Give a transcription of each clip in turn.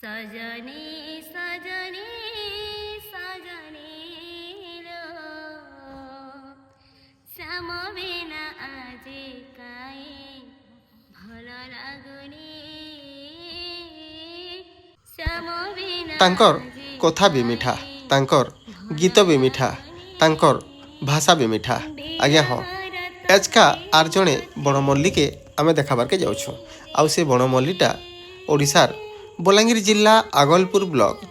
सजनी सजनी सजनी लो श्याम बिना आजे काई भल लागुनी श्याम बिना तांकर कथा भी मिठा, तांकर गीत भी मिठा, तांकर भाषा भी मिठा। आज्ञा हाँ, एजका आर जड़े बणमल्ली के आम देखाबार के जाऊँ। आउ से बणमल्लीटा ओडिशार बलांगीर जिला आगलपुर ब्लॉक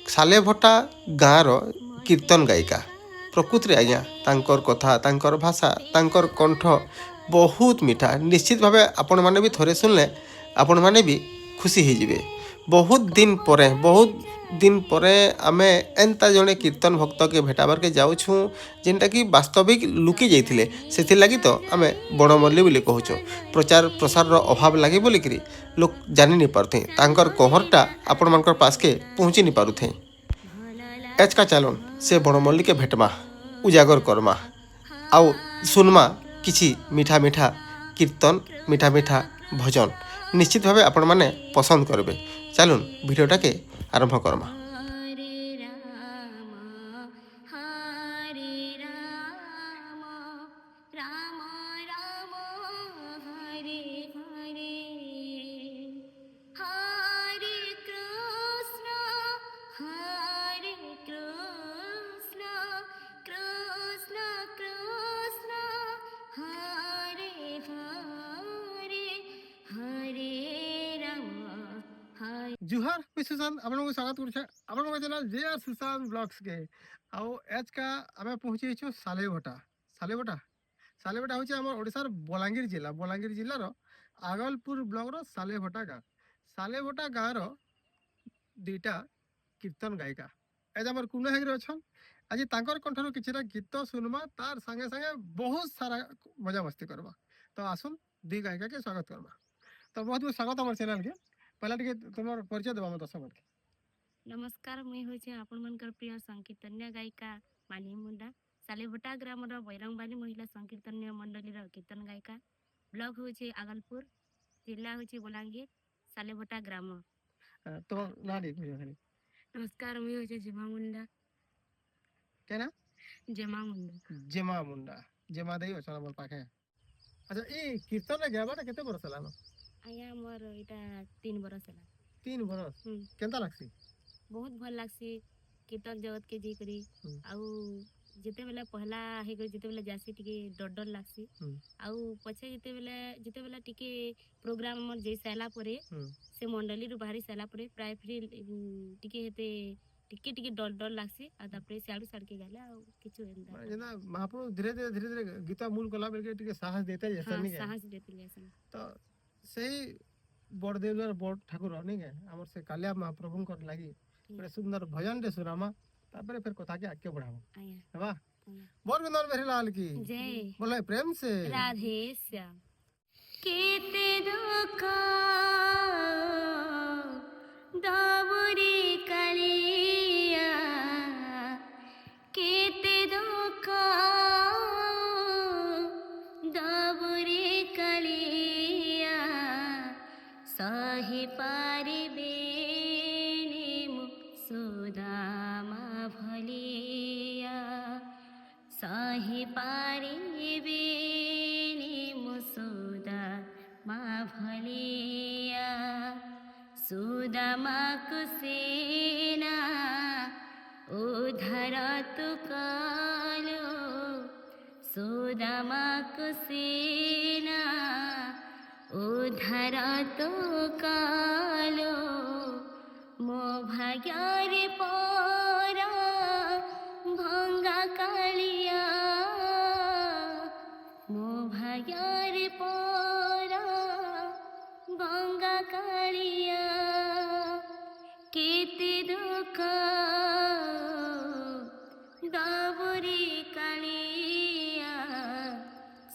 सालेभटा गाँवर कीर्तन गायिका। प्रकृति में आज्ञा तांकर कथा, तांकर भाषा, तांकर कंठ बहुत मीठा। निश्चित भाव आपण मैंने भी थोड़े शुणिले आपण मैंने भी खुशी हो। बहुत दिन पर आम एंता जड़े कीर्तन भक्त के भेटाबार के जाऊँ जेनटा कि वास्तविक लुकी जाइए से लगी तो आम बणमल्ली बोली कहूँ। प्रचार प्रसार अभाव लगे बोलिक लोक जानी नहीं पारे तांकर कहरटा आपण मान पास के पहुँची नहीं पारे। एचका चलन से बणमल्ली के भेटमा उजागर करमा आउ सुनमा किछि मीठा मीठा कीर्तन, मीठा मीठा भजन। निश्चित भाव आपण माने पसंद करबे। चलुन भिडियोटा के आरंभ करमा। हरे राम हरे राम राम राम हरे हरे हरे कृष्ण कृष्ण कृष्ण हरे हरे हरे राम हरे। जुहार मैं सुशांत आप स्वागत कर चैनल JR सुशांत ब्लॉग्स के आओ एज का आम पहुँची सालेभटा। सालेभटा हूँ आम ओडिशार बलांगीर जिलार आगलपुर ब्लॉक रो सालेभटा गाँव दुईटा कीर्तन गायिका एज आम कुंड हेग्रे अच्छा। आज तांकर कंठर किछिटा गीत सुनमा तार संगे संगे बहुत सारा मजा मस्ती करवा। तो आसुन दुई गायिका के स्वागत करवा। तो बहुत बहुत स्वागत हमारे चैनल के। पहला टिके तुम परिचय देवा हम दर्शक के। नमस्कार, मुई होचे आपण मनकर प्रिय संकीर्तन्य गायिका मानी मुंडा। सालेभटा ग्राम बैरंगबाली महिला संकीर्तन्य मंडली कीर्तन गायिका। ब्लॉक होचे आगलपुर, जिला होचे बलांगीर, सालेभटा ग्राम। तो ना नहीं कोई। नमस्कार, मुई होचे जेमा मुंडा। क्या ना? जेमा मुंडा। जेमा देई अच्छा मोर पाखे। अच्छा ए कीर्तन रे गाबा केते बरस लानो? आया मोर इटा 3 बरस होला। 3 बरस। केनता लागसी? बहुत भल लागसी कीर्तन जगत के जी करी। आउ जेते बेला पहला हे गई जेते बेला जासी टिके डर लागसी। आउ पछे जेते बेला टिके प्रोग्राम हमर जे साला परे से मंडली रु बाहरी साला परे प्राय फ्री टिके हेते टिके डर लागसी। आ तापरे साडू साड के गाला आ किछु एंदा जेना महाप्रभु धीरे-धीरे गीता मूल कला बेल के टिके साहस देते जैसा नहीं के। साहस देते जैसा। तो सही बड़ देवलर बड़ ठाकुर नहीं के हमर से कालिया महाप्रभु कर लागी बड़े सुंदर भजन दे सुनामा तापरे फिर कथा के आगे बढ़ावा। है बा बोल बिंदर मेरी लाल की जय। बोले प्रेम से राधे श्याम। केते दुख दाबुरी कलिया केते दुख दाबुरी कलिया सही पारिबे सुदामा भलिया सही पारिबे मुसुदामा भलिया सुदामा कुसेना उधर तु कालो सुदामा कुसेना उधर तु कालो मो भाग्यारे परा भंगा कालिया मो भाग्यारे परा भंगा कालिया केते दुख दाबुरी कालिया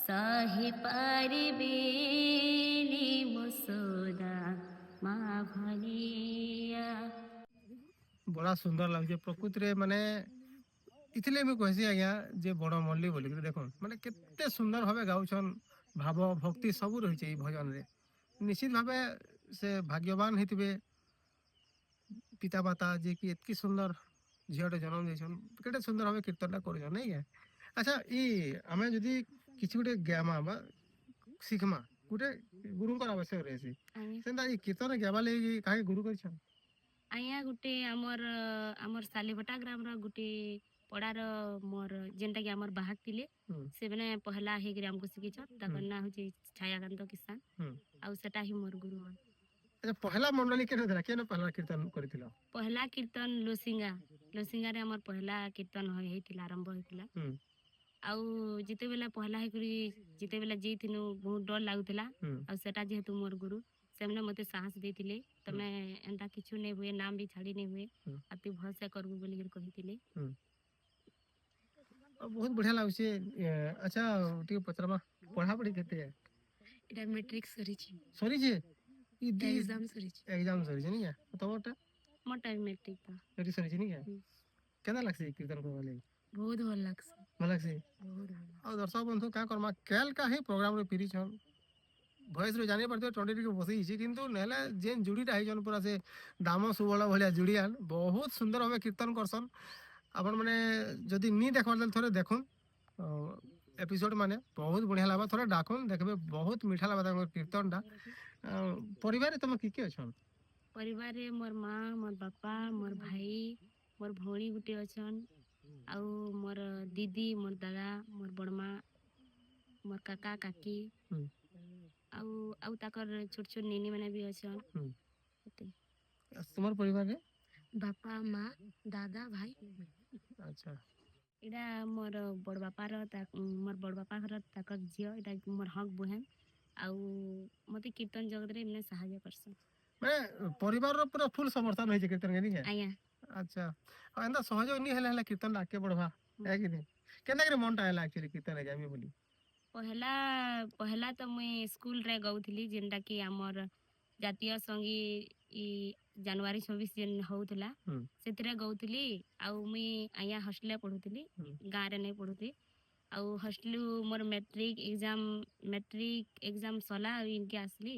सही पारिबे मुसुदा मा भलिया। बड़ा सुंदर लगे प्रकृति रे माने इथिले मैं कहसी आज्ञा जे बणमल्ली बोली देखो माने केते सुंदर भावे गाउछन भाव भक्ति सब रही भजन रे। निश्चित भावे से भाग्यवान हेतिबे ପିତା ମାତା ଯେ କି ଏତିକି ସୁନ୍ଦର ଝିଅଟେ ଜନ୍ମ ଦେଇଛନ୍ କେତେ ସୁନ୍ଦର ଭାବେ କୀର୍ତ୍ତନଟା କରୁଛନ୍ ନାଇଁ କି? ଆଚ୍ଛା ଇ ଆମେ ଯଦି କିଛି ଗୋଟେ ଗାମା ବା ଶିଖମା ଗୋଟେ ଗୁରୁଙ୍କର ଆବଶ୍ୟକ ରହିଛି ଆଜ୍ଞା ସେନ୍ତା ଇ କୀର୍ତ୍ତନ ଗାବା ଲାଗି କାହାକେ ଗୁରୁ କରିଛନ୍? ଆଜ୍ଞା ଗୁଟେ ଆମର୍ ସାଲିଭଟା ଗ୍ରାମର ଗୁଟେ ପଡ଼ାର ମୋର୍ ଯେନ୍ଟାକି ଆମର୍ ବାହାକ୍ ଥିଲେ ହୁଁ। ସେମାନେ ପହଲା ହେଇକିରି ଆମକୁ ଶିଖେଇଛନ୍ ତାଙ୍କର ନାଁ ହଉଛି ଛାୟାକାନ୍ତ କିସାନ୍ ହୁଁ। ଆଉ ସେଟା ହିଁ ମୋର୍ ଗୁରୁ ହନ୍। ଆଚ୍ଛା ପହଲା ମଣ୍ଡଳୀ କେନ ଥିଲା କେନ ପହଲା କୀର୍ତ୍ତନ କରିଥିଲ? ପହଲା କୀର୍ତ୍ତନ ଲୋସିଙ୍ଗାରେ ଆମର୍ ପହଲା କୀର୍ତ୍ତନ ହେଇଥିଲା ଆରମ୍ଭ ହେଇଥିଲା। ହୁଁ। ଆଉ ଯେତେବେଲେ ପହଲା ହେଇକରି ଯେତେବେଲେ ଯାଇଥିନୁ ବହୁତ ଡର ଲାଗୁଥିଲା ହୁଁ। ଆଉ ସେଟା ଯେହେତୁ ମୋର୍ ଗୁରୁ ସେମାନେ ମତେ ସାହସ ଦେଇଥିଲେ ତମେ ଏନ୍ତା କିଛି ନାଇଁ ହୁଏ ନାମ ବି ଛାଡ଼ି ନାଇଁ ହୁଏ ହୁଁ। ଆଉ ତୁ ଭଲସେ କରବୁ ବୋଲିକିରି କହିଥିଲେ। ବହୁତ ବଢିଆ ଲାଗୁଛି। ଆଚ୍ଛା ଟିକେ ପଚରାମା ପଢାପଢି କେତେ ଏଟା ମେଟ୍ରିକ୍ ସରିଛି ସରିଛି? ଏକ୍ଜାମ ସରିଛି ଏକ୍ଜାମ ସରିଛି ନି କେ ତମରଟା ମୋରଟା ବି ମେଟ୍ରିକ୍ ତ ଏଠି ସରିଛି ନି କେ ହୁଁ। କେନ୍ତା ଲାଗସି କୀର୍ତ୍ତନ କରିବା ଲାଗି? ବହୁତ ଭଲ ଲାଗ୍ସି ଭଲ ଲାଗସି। ବହୁତ ଭଲ। ଆଉ ଦର୍ଶକ ବନ୍ଧୁ କାଁ କର୍ମା କେଲ୍ କା ହିଁ ପ୍ରୋଗ୍ରାମରେ ଫିରିଛନ୍ ଭଏସ୍ରୁ ଜାଣି ପାରୁଥିବେ ଟଣ୍ଡି ଟିକେ ବସିଯାଇଛି କିନ୍ତୁ ନେହେଲେ ଯେନ୍ ଯୁଡ଼ିଟା ହେଇଛନ୍ ପୁରା ସେ ଦାମ ସୁବଳ ଭଳିଆ ଯୁଡ଼ିଆନ୍ ବହୁତ ସୁନ୍ଦର ଭାବେ କୀର୍ତ୍ତନ କରସନ୍। ଆପଣମାନେ ଯଦି ନି ଦେଖବାର୍ ତାହେଲେ ଥରେ ଦେଖୁନ୍ ଏପିସୋଡ୍ ମାନେ ବହୁତ ବଢ଼ିଆ ଲାଗ୍ବା ଥରେ ଡାକୁନ୍ ଦେଖିବେ ବହୁତ ମିଠା ଲାଗ୍ବା ତାଙ୍କର କୀର୍ତ୍ତନଟା। ପରିବାରରେ ତମେ କିଏ କିଏ ଅଛନ୍? ପରିବାରରେ ମୋର୍ ମା ମୋର୍ ବାପା ମୋର୍ ଭାଇ ମୋର୍ ଭଉଣୀ ଗୁଟେ ଅଛନ୍ ଆଉ ମୋର୍ ଦିଦି ମୋର୍ ଦାଦା ମୋର୍ ବଡ଼ମା ମୋର୍ କାକା କାକି ହୁଁ। ଆଉ ତାକର ଛୋଟ ଛୋଟ ନିନି ମାନେ ବି ଅଛନ୍। ହୁଁ। ଏତେ ତୁମର ପରିବାରରେ? ବାପା ମା ଦାଦା ଭାଇ। ଆଚ୍ଛା। ଏଇଟା ମୋର୍ ବଡ଼ ବାପାର ମୋର୍ ବଡ଼ ବାପା ଘର ତାକର ଝିଅ ଏଇଟା ମୋର୍ ହକ୍ ବୁହେନ୍ ଆଉ ମତେ କୀର୍ତ୍ତନ ଜଗତରେ ଏମାନେ ସାହାଯ୍ୟ କରସନ୍। ମାନେ ପରିବାରର ପୁରା ଫୁଲ୍ ସମର୍ଥନ ହେଇଛି କୀର୍ତ୍ତନ କେ ନି କେ? ଆଜ୍ଞା ଆଚ୍ଛା ଆଉ ଏନ୍ତା ସହଯୋଗ ନି ହେଲେ ହେଲେ କୀର୍ତ୍ତନ ଆଗ୍କେ ବଢ଼ବା ହେ କି ନି? କେନ୍ତା କରି ମନଟା ହେଲା ଆକ୍ଚୁଆଲି କୀର୍ତ୍ତନ ଯାମି ବୋଲି? ପହଲା ତ ମୁଇଁ ସ୍କୁଲରେ ଗାଉଥିଲି ଯେନ୍ଟା କି ଆମର୍ ଜାତୀୟ ସଙ୍ଗୀତ ଇ ଜାନୁଆରୀ 26 ଯେନ୍ ହଉଥିଲା ହୁଁ। ସେଥିରେ ଗାଉଥିଲି ଆଉ ମୁଇଁ ଆଜ୍ଞା ହଷ୍ଟେଲରେ ପଢ଼ୁଥିଲି ହୁଁ। ଗାଁରେ ନାଇଁ ପଢ଼ୁଥିଲି ଆଉ ହଷ୍ଟେଲରୁ ମୋର ମେଟ୍ରିକ୍ ଏକ୍ଜାମ୍ ସରିଲା ଆଉ ଇନ୍କେ ଆସିଲି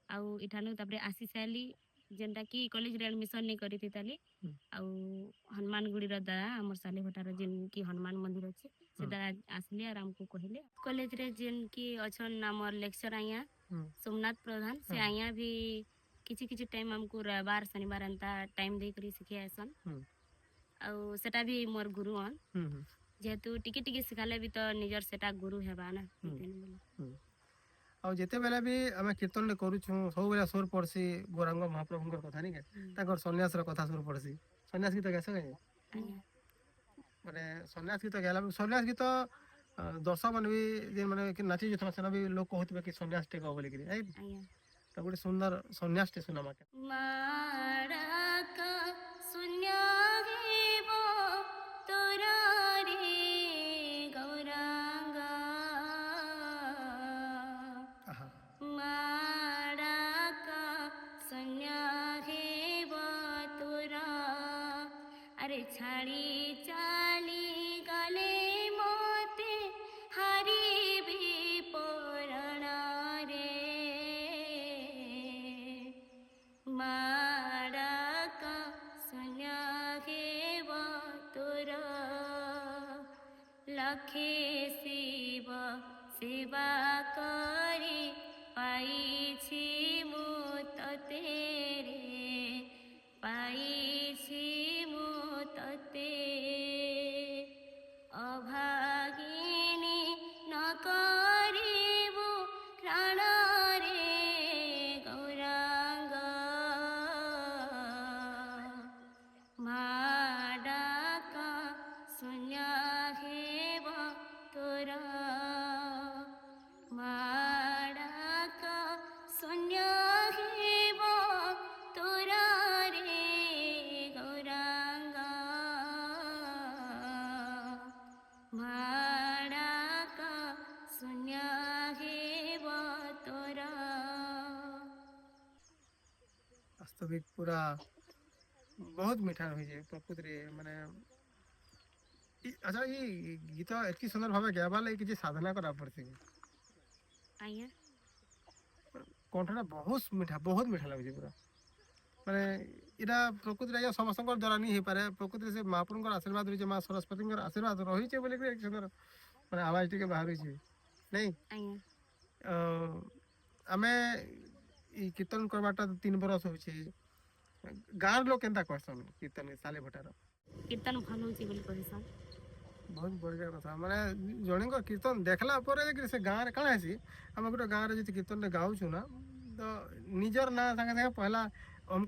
ଆଉ ଇଠାନୁ ତାପରେ ଆସି ସାରିଲି ଯେନ୍ଟା କି କଲେଜରେ ଆଡ଼ମିସନ୍ ନେଇ କରିଥିତାଲି ହୁଁ। ଆଉ ହନୁମାନଗୁଡ଼ିର ଦ୍ୱାରା ଆମର ସାଲେଭଟାର ଯେନ୍ କି ହନୁମାନ ମନ୍ଦିର ଅଛି ସେ ଦ୍ୱାରା ଆସିଲି ଆର୍ ଆମକୁ କହିଲେ କଲେଜରେ ଯେନ୍ କି ଅଛନ୍ ଆମର ଲେକ୍ଚର ଆଜ୍ଞା ହୁଁ। ସୋମନାଥ ପ୍ରଧାନ ସେ ହଁ। ଆଜ୍ଞା ବି କିଛି କିଛି ଟାଇମ୍ ଆମକୁ ରବିବାର ଶନିବାର ଏନ୍ତା ଟାଇମ୍ ଦେଇକରି ଶିଖେଇ ଆସନ୍ ହୁଁ। ଆଉ ସେଟା ବି ମୋର୍ ଗୁରୁ ହନ୍ ହୁଁ। ହୁଁ। ଯେହେତୁ ଟିକେ ଟିକେ ଶିଖାଲେ ବି ତ ନିଜର ସେଟା ଗୁରୁ ହେବା ନା। ହୁଁ। ହୁଁ। ଆଉ ଯେତେବେଳେ ବି ଆମେ କୀର୍ତ୍ତନଟେ କରୁଛୁଁ ସବୁବେଳେ ସୁର ପଡ଼୍ସି ଗୌରାଙ୍ଗ ମହାପ୍ରଭୁଙ୍କର କଥା ନି କେ ତାଙ୍କର ସନ୍ନ୍ୟାସର କଥା ସୁର ପଡ଼୍ସି। ସନ୍ନ୍ୟାସ ଗୀତ ଗାଇଛ କାଏଁ? ଆଜ୍ଞା ମାନେ ସନ୍ନ୍ୟାସ ଗୀତ ଗାଇଲା ସନ୍ନ୍ୟାସ ଗୀତ ଦର୍ଶକ ମାନେ ବି ଯେନ୍ ମାନେ ନାଚି ଯାଉଥିବା ସେନ ବି ଲୋକ କହୁଥିବେ କି ସନ୍ନ୍ୟାସଟେ ଗାଅ ବୋଲିକିରି ଆଜ୍ଞା ତ ଗୋଟେ ସୁନ୍ଦର ସନ୍ନ୍ୟାସଟେ ଶୁଣମା। ମାଡ଼ାକା ଶୂନ୍ୟ ହେବ ତୋରା ରେ ଗୌରାଙ୍ଗା ଆହା। ମାଡ଼ାକା ଶୂନ୍ୟ ହେବ ତୋରା ଆରେ ଛାଡ଼ି ଚାଲି ଗଲେ ମତେ ହାରିବି ପରାଣରେ ମାଡ଼ାକା ଶୂନ୍ୟ ହେବ ତୋର ଲକ୍ଷେ ଶିବ ସେବା କରି ପାଇଛି ମୁଁ ତତେ ରେ ପାଇଛି ମୁଁ ତତେ ଅଭାଗିନୀ ନ କରିବୁ ପ୍ରାଣରେ ଗୌରାଙ୍ଗ ମାଡ଼ାକା ଶୂନ୍ୟ ହେବ ତୋର ମାଡ଼ାକା ଶୂନ୍ୟ ହେବ ତୋର ରେ ଗୌରାଙ୍ଗ ମାଡ଼ାକା ଶୂନ୍ୟ ହେବ ତୋର। ବାସ୍ତବିକ ପୁରା ବହୁତ ମିଠା ରହିଛି ପ୍ରକୃତିରେ ମାନେ ଆଚ୍ଛା ଏଇ ଗୀତ ଏତିକି ସୁନ୍ଦର ଭାବେ ଗାଇବା ଲାଗି କିଛି ସାଧନା କରା ପଡିଛି? ଆଜ୍ଞା କଣ୍ଠଟା ବହୁତ ମିଠା ଲାଗୁଛି ପୁରା ମାନେ এটা প্রকৃতির আজ্ঞା ସମସ୍ତଙ୍କର ଦ୍ୱାରା ନି ହେଇପାରେ ପ୍ରକୃତିରେ ସେ ମହାପ୍ରଭୁଙ୍କର ଆଶୀର୍ବାଦ ରହିଛି ମା ସରସ୍ୱତୀଙ୍କର ଆଶୀର୍ବାଦ ରହିଛି ବୋଲିକି ଏକ ସୁନ୍ଦର ମାନେ ଆବାଜ ଟିକେ ବାହାରୁଛି ନାଇଁ ଆଜ୍ଞା ଆମେ ଇ କୀର୍ତ୍ତନ କରବାଟା 3 ବରଷ ହଉଛି ଗାଁର ଲୋକ କେନ୍ତା କରସନ୍ କୀର୍ତ୍ତନ ସାଲେ ଭଟାର କୀର୍ତ୍ତନ ଭଲ ହଉଛି ବୋଲି କହିସନ୍ ବହୁତ ବଢ଼ିଆ କଥା ମାନେ ଜଣଙ୍କ କୀର୍ତ୍ତନ ଦେଖିଲା ପରେ ଯାଇକି ସେ ଗାଁରେ କାଣା ହେସି ଆମେ ଗୋଟେ ଗାଁରେ ଯଦି କୀର୍ତ୍ତନଟେ ଗାଉଛୁ ନା ତ ନିଜର ନାଁ ସାଙ୍ଗେ ସାଙ୍ଗେ ପହଲା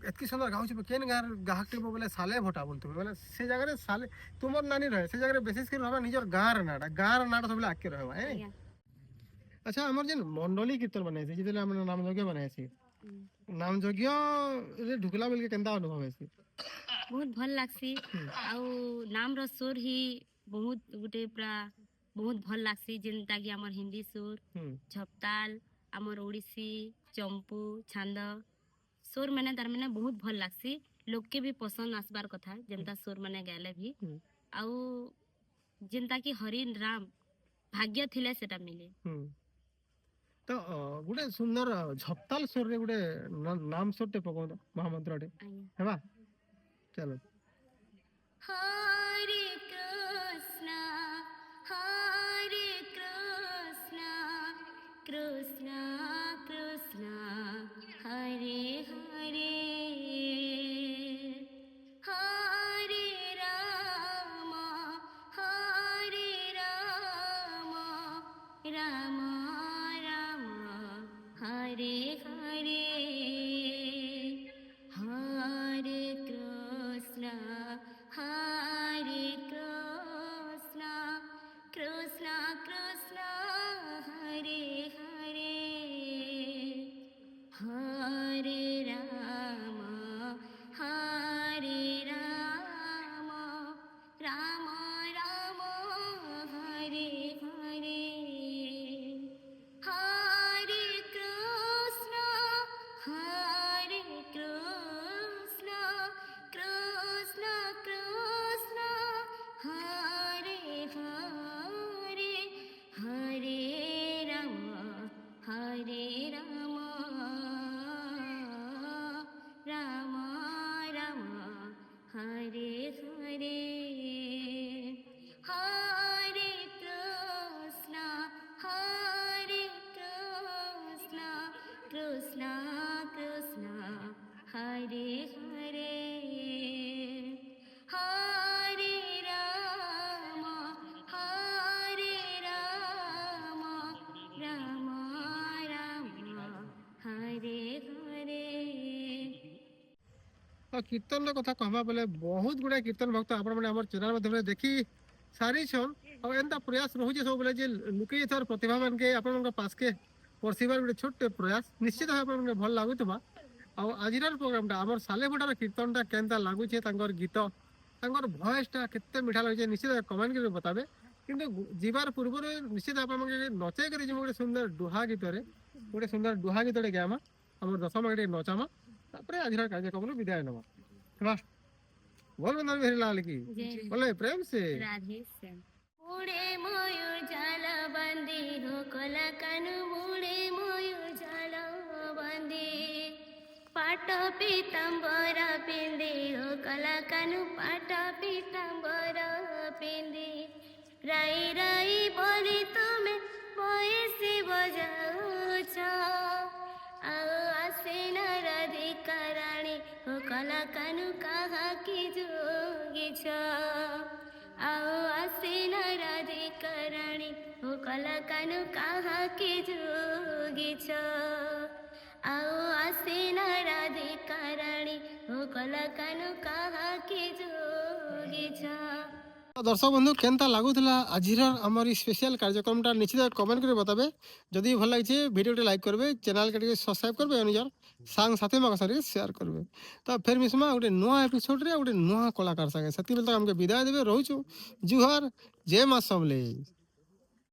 ଏତ୍କି ସୁନ୍ଦର ଗାଉଛୁ କେନ୍ ଗାଁରେ ଗାହକ ଥିବ ବୋଲେ ସାଲେ ଭଟା ବୋଲୁଥିବେ ବୋଲେ ସେ ଜାଗାରେ ସାଲେ ତୁମର ନାନୀ ରହେ ସେ ଜାଗାରେ ବିଶେଷ କରି ରହିବା ନିଜର ଗାଁର ନାଁଟା ସବୁବେଳେ ଆଗକେ ରହିବା ଆଜ୍ଞା ଆଚ୍ଛା ଆମର ଯେନ୍ ମଣ୍ଡଳୀ କୀର୍ତ୍ତନ ବନାଇଛି ଯେତେବେଳେ ଆମର ନାମ ଯଜ୍ଞ ବନାଇଛି ନାମ ଯଜ୍ଞରେ ଢୁକିଲା ବେଲକେ କେନ୍ତା ଅନୁଭବ ହେସି ବହୁତ ଭଲ ଲାଗ୍ସି ଆଉ ନାମର ସୁର ହିଁ ବହୁତ ଗୋଟେ ପୁରା ବହୁତ ଭଲ ଲାଗ୍ସି ଯେନ୍ତା କି ଆମର ହିନ୍ଦୀ ସୁର ଝପତାଲ ଆମର ଓଡ଼ିଶୀ ଚମ୍ପୁ ଛାନ୍ଦ ସୁର ମାନେ ତାର ମାନେ ବହୁତ ଭଲ ଲାଗ୍ସି ଲୋକେ ବି ପସନ୍ଦ ଆସିବାର କଥା ଯେନ୍ତା ସୁର ମାନେ ଗାଇଲେ ବି ଆଉ ଯେନ୍ତା କି ହରି ରାମ ଭାଗ୍ୟ ଥିଲେ ସେଟା ମିଳେ ତ ଗୋଟେ ସୁନ୍ଦର ଝପତାଲ ସ୍ୱରରେ ଗୋଟେ ନାମ ସ୍ୱରଟେ ପକାଉନ ମହାମନ୍ତ୍ରଟେ ହେବା ଚାଲ ହରେ କୃଷ୍ଣ କୃଷ୍ଣ କୃଷ୍ଣ ହରେ ହରେ ହରେ ରାମ ରାମ ରାମ ହରେ ହରେ हरे कृष्ण कृष्ण कृष्ण हरे हरे हरे राम राम राम हरे हरे हरे कृष्ण कृष्ण कृष्ण हरे हरे हरे राम राम राम हरे हरे हरे कृष्ण कृष्ण कृष्ण हरे हरे हरे राम राम राम हरे हरे କୀର୍ତ୍ତନର କଥା କହିବା ବେଲେ ବହୁତ ଗୁଡ଼ାଏ କୀର୍ତ୍ତନ ଭକ୍ତ ଆପଣମାନେ ଆମର ଚ୍ୟାନେଲ ମାଧ୍ୟମରେ ଦେଖି ସାରିଛନ୍ ଆଉ ଏନ୍ତା ପ୍ରୟାସ ରହୁଛେ ସବୁବେଳେ ଯେ ଲୁକେଇ ଏଥର ପ୍ରତିଭାମାନକେ ଆପଣଙ୍କ ପାସକେ ପରସିବାର ଗୋଟେ ଛୋଟ ପ୍ରୟାସ ନିଶ୍ଚିତ ଭାବେ ଆପଣଙ୍କୁ ଭଲ ଲାଗୁଥିବା ଆଉ ଆଜିର ପ୍ରୋଗ୍ରାମଟା ଆମର ସାଲେ ଭଟାର କୀର୍ତ୍ତନଟା କେନ୍ତା ଲାଗୁଛେ ତାଙ୍କର ଗୀତ ତାଙ୍କର ଭଏସଟା କେତେ ମିଠା ଲାଗୁଛେ ନିଶ୍ଚିତ କମେଣ୍ଟ କରି ବତାବେ କିନ୍ତୁ ଯିବାର ପୂର୍ବରୁ ନିଶ୍ଚିତ ଆପଣମାନେ ନଚେଇ କରି ଯିବେ ଗୋଟେ ସୁନ୍ଦର ଡୁହା ଗୀତଟେ ଗାଇମା ଆମର 10 ମିନିଟ୍ ନଚାମା ତାପରେ ଆଜିର କାର୍ଯ୍ୟକ୍ରମରୁ ବିଦାୟ ନେବା ହେଲା बोल बंदर मेरे लाल की बोले प्रेम से राधे श्याम मुड़े मयूर जल बंदी हो कला कानु मुड़े मयूर जल बंदी पाट पीतांबर पिंदी हो कला कानु पाट पीतांबर पिंदी राई राई बोली तुम्हें बयसी बजाउछ आसेन राधिका रानी हो कला कानु कहा की जोगी छ आसेन राधिका रानी हो कला कानु कहा की जोगी छ आसेन राधिका रानी हो कला कानु कहा की जोगी छ दर्शक बंधु केनता लागुला आज आमर स्पेशल कार्यक्रमटा निश्चित कमेंट कर बताबे जदि भल लगे वीडियो लाइक करबे चैनल के सब्सक्राइब करबे निजर सांग साथी मान साथ शेयर करबे तो फिर मिसमा गोटे नुआ एपिसोड रे गोटे नुआ कलाकार संगे सती बेल तक हमके विदाय देबे रहूछु जुहार जय मां समले।